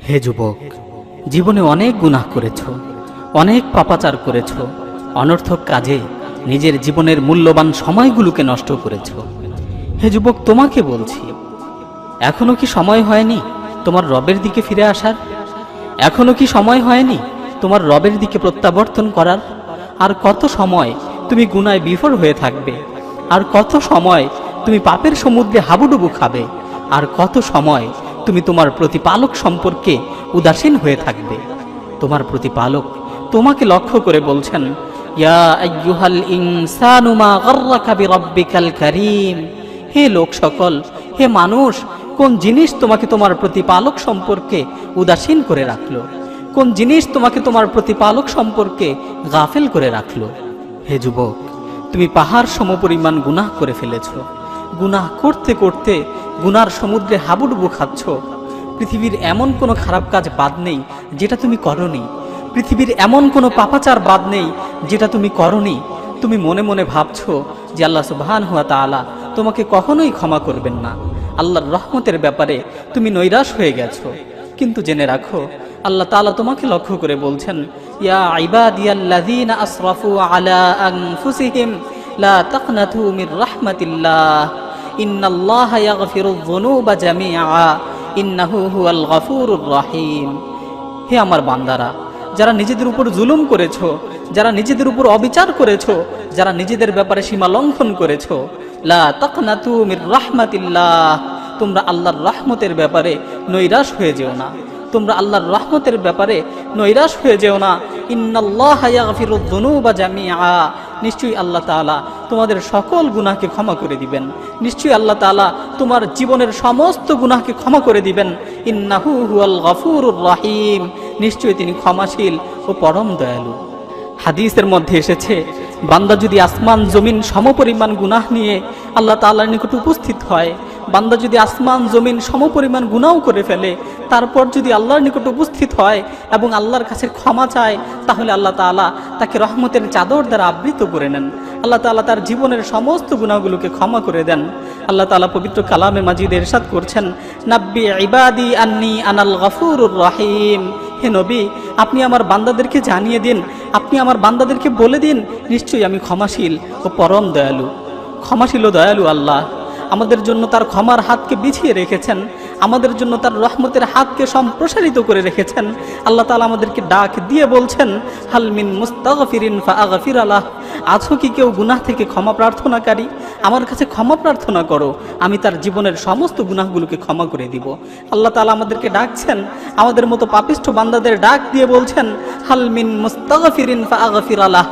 হে যুবক, জীবনে অনেক গুনাহ করেছ, অনেক পাপাচার করেছ, অনর্থক কাজে নিজের জীবনের মূল্যবান সময়গুলোকে নষ্ট করেছ। হে যুবক, তোমাকে বলছি, এখনো কি সময় হয়নি তোমার রবের দিকে ফিরে আসার? এখনো কি সময় হয়নি তোমার রবের দিকে প্রত্যাবর্তন করার? আর কত সময় তুমি গুনায় বিফল হয়ে থাকবে? আর কত সময় তুমি পাপের সমুদ্রে হাবুডুবু খাবে? আর কত সময় তুমি তোমার প্রতিপালক সম্পর্কে উদাসীন হয়ে থাকবে? তোমার প্রতিপালক তোমাকে লক্ষ্য করে বলছেন, ইয়া আইয়ুহাল ইনসানু মা গাররাকা বিরাব্বিকাল কারীম। হে লোক সকল, হে মানুষ, কোন জিনিস তোমাকে তোমার প্রতিপালক সম্পর্কে উদাসীন করে রাখলো? কোন জিনিস তোমাকে তোমার প্রতিপালক সম্পর্কে গাফেল করে রাখলো? হে যুবক, তুমি পাহাড় সমপরিমাণ গুনাহ করে ফেলেছ। গুনাহ করতে করতে গুনার সমুদ্রে হাবুডুবু খাচ্ছ। পৃথিবীর এমন কোনো খারাপ কাজ বাদ নেই যেটা তুমি করনি। পৃথিবীর এমন কোনো পাপাচার বাদ নেই যেটা তুমি করনি। তুমি মনে মনে ভাবছো যে আল্লাহ সুবহানাহু ওয়া তাআলা তোমাকে কখনোই ক্ষমা করবেন না। আল্লাহর রহমতের ব্যাপারে তুমি নৈরাশ হয়ে গেছো। কিন্তু জেনে রাখো, আল্লাহ তাআলা তোমাকে লক্ষ্য করে বলছেন, ইয়া ইবাদিয়াল্লাযীনা আসরাফু আলা আনফুসিহিম লা তাকনাতু মির রাহমাতিল্লাহ ইন্নাল্লাহা ইয়াগফিরুয যুনুবা জামিআ ইন্নাহু হুয়াল গফুরুর রহিম। হে আমার বান্দারা, যারা নিজেদের উপর জুলুম করেছো, যারা নিজেদের উপর অবিচার করেছো, যারা নিজেদের ব্যাপারে সীমা লঙ্ঘন করেছো, লা তাকনাতু মির রাহমাতিল্লাহ, তোমরা আল্লাহর রহমতের ব্যাপারে নৈরাশ হয়ে যেও না। তোমরা আল্লাহর রহমতের ব্যাপারে নৈরাশ হয়ে যেও না। ইন্নাল্লাহা ইয়াগফিরুয যুনুবা জামিআ, নিশ্চয়ই আল্লাহ তাআলা তোমাদের সকল গুনাহকে ক্ষমা করে দিবেন। নিশ্চয়ই আল্লাহ তাআলা তোমার জীবনের সমস্ত গুনাহকে ক্ষমা করে দিবেন। ইন্নাহু হুয়াল গফুরুর রহিম, নিশ্চয়ই তিনি ক্ষমাশীল ও পরম দয়ালু। হাদিসের মধ্যে এসেছে, বান্দা যদি আসমান জমিন সমপরিমাণ গুনাহ নিয়ে আল্লাহ তাআলার নিকট উপস্থিত হয়, বান্দা যদি আসমান জমিন সমপরিমাণ গুনাহ করে ফেলে, তারপর যদি আল্লাহর নিকট উপস্থিত হয় এবং আল্লাহর কাছে ক্ষমা চায়, তাহলে আল্লাহ তাআলা তাকে রহমতের চাদর দ্বারা আবৃত করে নেন। আল্লাহ তাআলা তার জীবনের সমস্ত গুনাহগুলোকে ক্ষমা করে দেন। আল্লাহ তাআলা পবিত্র কালামে মাজিদে ইরশাদ করছেন, নাব্বি ইবাদি আন্নী আনাল গফুরুর রহিম। হে নবী, আপনি আমার বান্দাদেরকে জানিয়ে দিন, আপনি আমার বান্দাদেরকে বলে দিন, নিশ্চয়ই আমি ক্ষমাশীল ও পরম দয়ালু। ক্ষমাশীল ও দয়ালু আল্লাহ আমাদের জন্য তার ক্ষমার হাতকে বিছিয়ে রেখেছেন, আমাদের জন্য তার রহমতের হাতকে সম্প্রসারিত করে রেখেছেন। আল্লাহ তাআলা আমাদেরকে ডাক দিয়ে বলছেন, হাল মিন মুস্তাগফিরিন ফাআগফির লাহ। আছো কি কেউ গুনাহ থেকে ক্ষমা প্রার্থনাকারী? আমার কাছে ক্ষমা প্রার্থনা করো, আমি তার জীবনের সমস্ত গুনাহগুলোকে ক্ষমা করে দিব। আল্লাহ তাআলা আমাদেরকে ডাকছেন, আমাদের মতো পাপিষ্ঠ বান্দাদের ডাক দিয়ে বলছেন, হাল মিন মুস্তাগফিরিন ফাআগফির লাহ।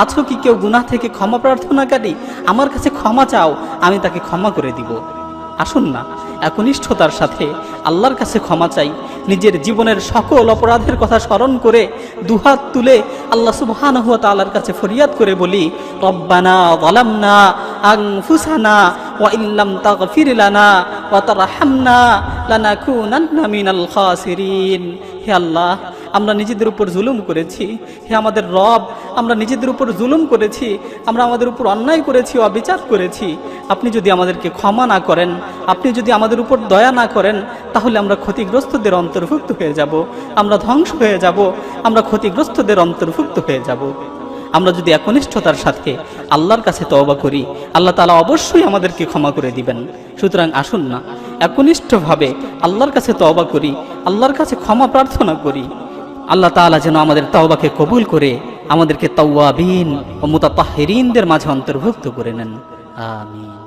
আছো কি কেউ গুনাহ থেকে ক্ষমা প্রার্থনাকারী? আমার কাছে ক্ষমা চাও, আমি তাকে ক্ষমা করে দিব। আসুন না, একনিষ্ঠতার সাথে আল্লাহর কাছে ক্ষমা চাই। নিজের জীবনের সকল অপরাধের কথা স্মরণ করে দুহাত তুলে আল্লাহ সুবহানাহু ওয়া তাআলার কাছে ফরিয়াদ করে বলি, রব্বানা যালামনা আনফুসানা ওয়া ইল্লাম তাগফির লানা ওয়া তারহামনা লানাকুনান্না মিনাল খাসিরিন। হে আল্লাহ, আমরা নিজেদের উপর জুলুম করেছি। হে আমাদের রব, আমরা নিজেদের উপর জুলুম করেছি, আমরা আমাদের উপর অন্যায় করেছি, অবিচার করেছি। আপনি যদি আমাদেরকে ক্ষমা না করেন, আপনি যদি আমাদের উপর দয়া না করেন, তাহলে আমরা ক্ষতিগ্রস্তদের অন্তর্ভুক্ত হয়ে যাব, আমরা ধ্বংস হয়ে যাব, আমরা ক্ষতিগ্রস্তদের অন্তর্ভুক্ত হয়ে যাব। আমরা যদি একনিষ্ঠতার সাথে আল্লাহর কাছে তওবা করি, আল্লাহ তাআলা অবশ্যই আমাদেরকে ক্ষমা করে দিবেন। সুতরাং আসুন না, একনিষ্ঠভাবে আল্লাহর কাছে তওবা করি, আল্লাহর কাছে ক্ষমা প্রার্থনা করি। আল্লাহ তাআলা যেন আমাদের তওবাকে কবুল করে আমাদেরকে তাওয়াবিন ও মুতাতাহহিরিনদের মাঝে অন্তর্ভুক্ত করে নেন। আমিন।